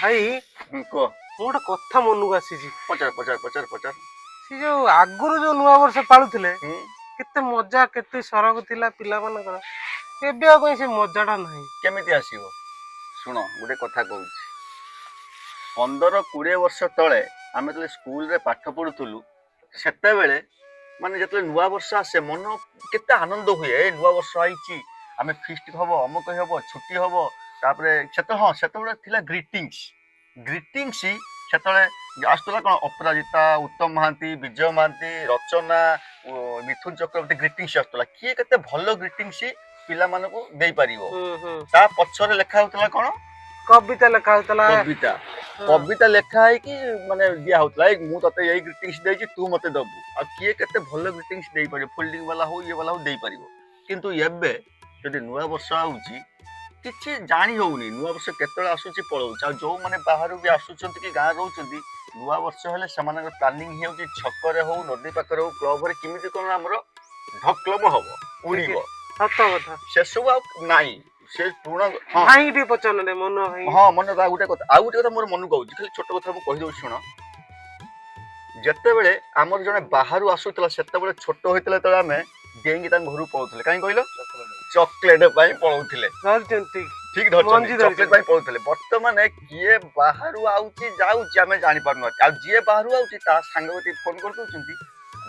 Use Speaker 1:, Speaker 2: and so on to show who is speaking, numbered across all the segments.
Speaker 1: ଭାଇ
Speaker 2: କୁହ।
Speaker 1: ମୁଁ ଗୋଟେ କଥା ମନକୁ ଆସିଛି।
Speaker 2: ପଚାର ପଚାର ପଚାର ପଚାର।
Speaker 1: ସେ ଯୋଉ ଆଗରୁ ଯୋଉ ନୂଆ ବର୍ଷ ପାଳୁଥିଲେ
Speaker 2: ହୁଁ।
Speaker 1: କେତେ ମଜା କେତେ ସରଗ ଥିଲା ପିଲାମାନଙ୍କର। ଏବେ ଆଉ କାଇଁ ସେ ମଜାଟା ନାହିଁ।
Speaker 2: କେମିତି ଆସିବ? ଶୁଣ ଗୋଟେ କଥା କହୁଛି। 15-20 ବର୍ଷ ତଳେ ଆମେ ଯେତେବେଳେ ସ୍କୁଲରେ ପାଠ ପଢୁଥିଲୁ ସେତେବେଳେ ମାନେ ଯେତେବେଳେ ନୂଆ ବର୍ଷ ଆସେ ମନ କେତେ ଆନନ୍ଦ ହୁଏ। ଏ ନୂଆ ବର୍ଷ ଆଇଛି, ଆମେ ଫିଷ୍ଟ ହବ, ଅମୁକ ହବ, ଛୁଟି ହବ। ତାପରେ ସେତେବେଳେ ଥିଲା ଗ୍ରିଟିଙ୍ଗସ୍ ସେତେବେଳେ ଆସୁଥିଲା କଣ ଅପରାଜିତା, ଉତ୍ତମ ମହାନ୍ତି, ବିଜୟ ମହାନ୍ତି, ରଚନା, ମିଥୁନ ଚକ୍ରବର୍ତ୍ତୀ ଗ୍ରିଟିଙ୍ଗସ୍ ଆସୁଥିଲା। କିଏ କେତେ ଭଲ ଗ୍ରିଟିଙ୍ଗସ୍ ପିଲାମାନଙ୍କୁ ଦେଇପାରିବ। ତା ପଛରେ ଲେଖା ହଉଥିଲା କଣ?
Speaker 1: କବିତା ଲେଖା ହଉଥିଲା।
Speaker 2: କବିତା ଲେଖା ହେଇକି ମାନେ ଦିଆ ହଉଥିଲା, ମୁଁ ତତେ ଏଇ ଗ୍ରିଟିଙ୍ଗସ୍ ଦେଇଛି ତୁ ମତେ ଦବୁ। ଆଉ କିଏ କେତେ ଭଲ ଗ୍ରିଟିଙ୍ଗସ୍ ଦେଇପାରିବ, ଫୋଲ୍ଡିଂ ବାଲା ହଉ ଇଏ ବାଲା ହଉ ଦେଇପାରିବ। କିନ୍ତୁ ଏବେ ଯଦି ନୂଆ ବର୍ଷ ଆଉଛି କିଛି ଜାଣି ହଉନି ନୂଆ ବର୍ଷ କେତେବେଳେ ଆସୁଛି ପଳଉଛି। ଆଉ ଯୋଉମାନେ ବାହାରୁ ବି ଆସୁଛନ୍ତି କି ଗାଁ ରହୁଛନ୍ତି ନୂଆ ବର୍ଷ ହେଲେ ସେମାନଙ୍କର ପ୍ଲାନିଂ ହେଇଯାଉଛି ଛକରେ ହଉ, ନଦୀ ପାଖରେ ହଉ, କ୍ଲବରେ କେମିତି କଣ ଆମର ଢକ୍ଲମ ହବ, ଉଡିବ।
Speaker 1: ସତ କଥା।
Speaker 2: ସେସବୁ ଆଉ ନାହିଁ। ସେ ପୁରୁଣା
Speaker 1: ଭାଇ ଟିକେ ପଚାରୁନ ମନ ଭାଇ।
Speaker 2: ହଁ ମନେ ଆଉ ଗୋଟେ କଥା ମୋର ମନକୁ ଆଉଛି। ଖାଲି ଛୋଟ କଥା ମୁଁ କହିଦଉଛି ଶୁଣ। ଯେତେବେଳେ ଆମର ଜଣେ ବାହାରୁ ଆସୁଥିଲା ସେତେବେଳେ ଛୋଟ ହେଇଥିଲା ଯେତେବେଳେ ଆମେ ଡେଇଁକି ତାଙ୍କ ଘରକୁ ପଳଉଥିଲେ। କାହିଁ କହିଲ? ଚକୋଲେଟ ପାଇଁ ପଳଉଥିଲେ। ଠିକ ଧରିଛନ୍ତି, ଚକୋଲେଟ ପାଇଁ ପଳଉଥିଲେ। ବର୍ତ୍ତମାନ କିଏ ବାହାରୁ ଆଉଛି ଯାଉଛି ଆମେ ଜାଣିପାରୁନାହାନ୍ତି। ଆଉ ଯିଏ ବାହାରୁ ଆଉଛି ତା ସାଙ୍ଗସାଥି ଫୋନ କରିଦଉଛନ୍ତି,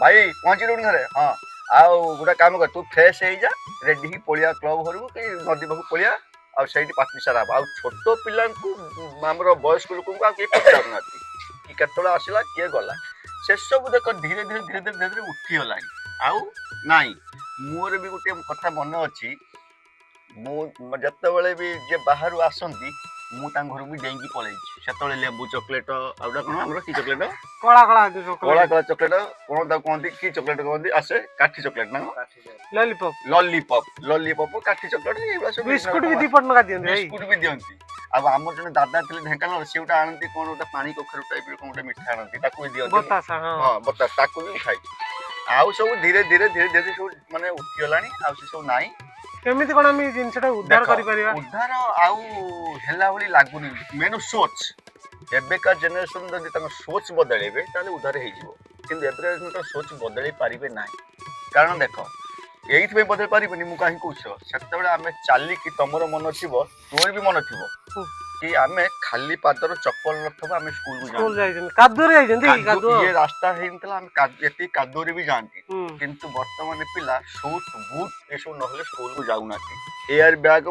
Speaker 2: ଭାଇ ପହଞ୍ଚିଲୁଣି ଘରେ? ହଁ। ଆଉ ଗୋଟେ କାମ କର, ତୁ ଫ୍ରେଶ ହେଇଯା, ରେଡି ହେଇକି ପଳେଇଆ କ୍ଲବ ଘରକୁ କି ନଦୀ ପାଖକୁ ପଳେଇଆ, ଆଉ ସେଇଠି ପାଟି ସାରା ହବ। ଆଉ ଛୋଟ ପିଲାଙ୍କୁ ଆମର ବୟସ୍କ ଲୋକଙ୍କୁ ଆଉ କିଏ ପଚାରୁନାହାନ୍ତି କି କେତେବେଳେ ଆସିଲା କିଏ ଗଲା। ସେସବୁ ଦେଖ ଧୀରେ ଧୀରେ ଉଠିଗଲାଣି, ଆଉ ନାଇଁ। ମୋର ବି ଗୋଟେ କଥା ମନେ ଅଛି, ମୁଁ ଯେତେବେଳେ ବି ଯିଏ ବାହାରୁ ଆସନ୍ତି ମୁଁ ତାଙ୍କ ଘରକୁ ବି ଡେଇଁକି ପଳେଇଛି। ସେତେବେଳେ ଲେମ୍ବୁ ଚକୋଲେଟ, ଆଉ ଗୋଟେ କଣ ଆମର କି ଚକୋଲେଟ, କଳା ଚକୋଲେଟ, କଣ ତାକୁ କହନ୍ତି, କି ଚକୋଲେଟ କହନ୍ତି ଆସେ, କାଠି ଚକୋଲେଟ ନା ଲଲିପପ, କାଠି ଚକୋଲେଟ, ଏଇଗୁଡ଼ା ସବୁ ବିସ୍କୁଟ ବି ଦିଅନ୍ତି। ଆଉ ଆମର ଜଣେ ଦାଦା ଥିଲେ ଢେଙ୍କାନାଳ, ସେ ଗୋଟେ ଆଣନ୍ତି କଣ ଗୋଟେ ପାଣି କଖାରୁ ଟାଇପର କଣ ଗୋଟେ ମିଠା ଆଣନ୍ତି, ତାକୁ ବି ଦିଅନ୍ତି। ବତାସ, ତାକୁ ବି ମୁଁ ଖାଇଛି। ଆଉ ସବୁ ଧୀରେ ଧୀରେ ସବୁ ମାନେ ଉଠିଗଲାଣି, ଆଉ ସେ ସବୁ ନାହିଁ।
Speaker 1: କେମିତି କଣ ଆମେ ଜିନିଷଟା ଉଦ୍ଧାର କରିପାରିବା?
Speaker 2: ଉଦ୍ଧାର ଆଉ ହେଲା ଭଳି ଲାଗୁନି। ମେନ୍ ସୋଚ୍, ଏବେକା ଜେନେରେସନ ଯଦି ତାଙ୍କ ସୋଚ୍ ବଦଳେଇବେ ତାହେଲେ ଉଦ୍ଧାର ହେଇଯିବ। କିନ୍ତୁ ଏବେକା ଜେନେରେସନ ସୋଚ୍ ବଦଳେଇ ପାରିବେ ନାହିଁ। କାରଣ ଦେଖ, ଏଇଥିପାଇଁ ବଦଳେଇ ପାରିବେନି, ମୁଁ କାହିଁକି କହୁଛି ସେତେବେଳେ ଆମେ ଚାଲିକି, ତମର ମନ ଥିବ, ତୋର ବି ମନ ଥିବ କି ଆମେ ଖାଲି ପାଦର ଚପଲ ନଥିବ ଆମେ ସ୍କୁଲକୁ ଯାଇଛନ୍ତି। ଇଏ ରାସ୍ତା ହେଇନଥିଲା, ଆମେ ଏତିକି କାଦୁଅରେ ବି ଯାଆନ୍ତି। କିନ୍ତୁ ବର୍ତ୍ତମାନ ପିଲା ସୁଟ୍ ବୁଟ୍ ଏସବୁ ନହେଲେ ସ୍କୁଲକୁ ଯାଉନାହାନ୍ତି। ଏୟାର ବ୍ୟାଗ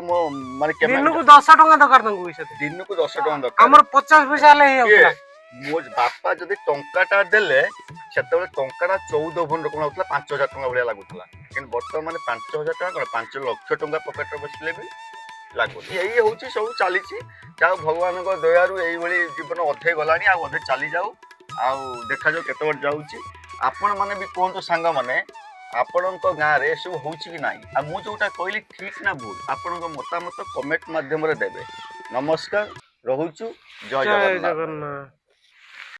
Speaker 2: ମାନେ
Speaker 1: ଦିନକୁ 10 ଟଙ୍କା ଦରକାର ତାଙ୍କୁ।
Speaker 2: ଦିନକୁ 10 ଟଙ୍କା ଦରକାର।
Speaker 1: ଆମର 50 ପଇସା ହେଲେ ହେଇଯାଉଥିଲା।
Speaker 2: ମୋ ବାପା ଯଦି ଟଙ୍କାଟା ଦେଲେ ସେତେବେଳେ ଟଙ୍କାଟା 14 ଭଉଣୀ ରକମ ଲାଗୁଥିଲା, 5,000 ଟଙ୍କା ଭଳିଆ ଲାଗୁଥିଲା। କିନ୍ତୁ ବର୍ତ୍ତମାନ 5,000 ଟଙ୍କା କଣ 5 ଲକ୍ଷ ଟଙ୍କା ପକେଟରେ ବସିଲେ ବି ଲାଗୁନି। ଏଇ ହଉଛି ସବୁ ଚାଲିଛି। ଯାହା ଭଗବାନଙ୍କ ଦୟାରୁ ଏଇଭଳି ଜୀବନ ଅଧେ ଗଲାଣି, ଆଉ ଅଧେ ଚାଲିଯାଉ, ଆଉ ଦେଖାଯାଉ କେତେ ବାଟ ଯାଉଛି। ଆପଣ ମାନେ ବି କୁହନ୍ତୁ ସାଙ୍ଗମାନେ, ଆପଣଙ୍କ ଗାଁରେ ଏସବୁ ହଉଛି କି ନାହିଁ? ଆଉ ମୁଁ ଯୋଉଟା କହିଲି ଠିକ ନା ଭୁଲ, ଆପଣଙ୍କ ମତାମତ କମେଣ୍ଟ ମାଧ୍ୟମରେ ଦେବେ। ନମସ୍କାର, ରହୁଛୁ। ଜୟ ଜଗନ୍ନାଥ।